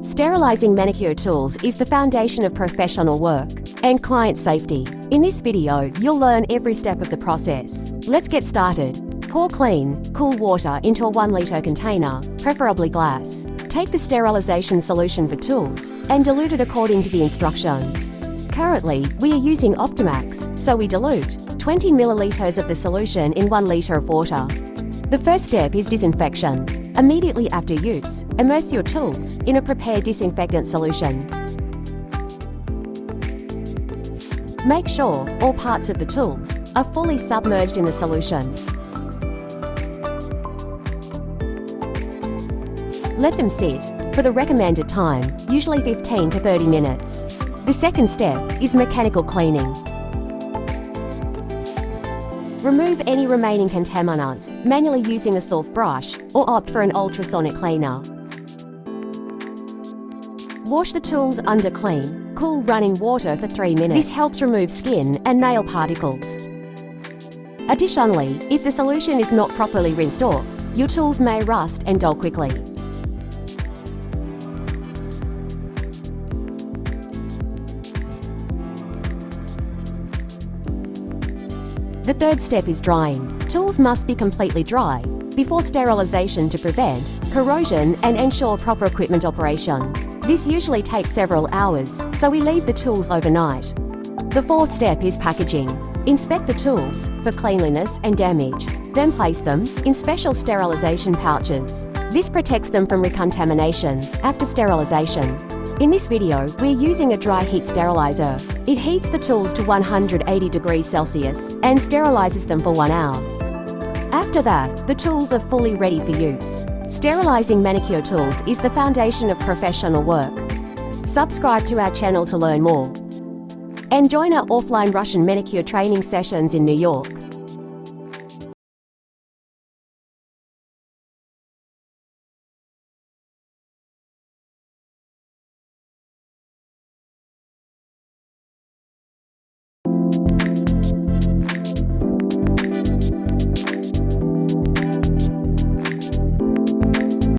Sterilizing manicure tools is the foundation of professional work and client safety. In this video, you'll learn every step of the process. Let's get started. Pour clean, cool water into a 1-liter container, preferably glass. Take the sterilization solution for tools and dilute it according to the instructions. Currently, we are using Optimax, so we dilute 20 milliliters of the solution in 1 liter of water. The first step is disinfection. Immediately after use, immerse your tools in a prepared disinfectant solution. Make sure all parts of the tools are fully submerged in the solution. Let them sit for the recommended time, usually 15 to 30 minutes. The second step is mechanical cleaning. Remove any remaining contaminants manually using a soft brush or opt for an ultrasonic cleaner. Wash the tools under clean, cool running water for 3 minutes. This helps remove skin and nail particles. Additionally, if the solution is not properly rinsed off, your tools may rust and dull quickly. The third step is drying. Tools must be completely dry before sterilization to prevent corrosion and ensure proper equipment operation. This usually takes several hours, so we leave the tools overnight. The fourth step is packaging. Inspect the tools for cleanliness and damage, then place them in special sterilization pouches. This protects them from recontamination after sterilization. In this video, we're using a dry heat sterilizer. It heats the tools to 180 degrees Celsius and sterilizes them for 1 hour. After that, the tools are fully ready for use. Sterilizing manicure tools is the foundation of professional work. Subscribe to our channel to learn more. And join our offline Russian manicure training sessions in New York.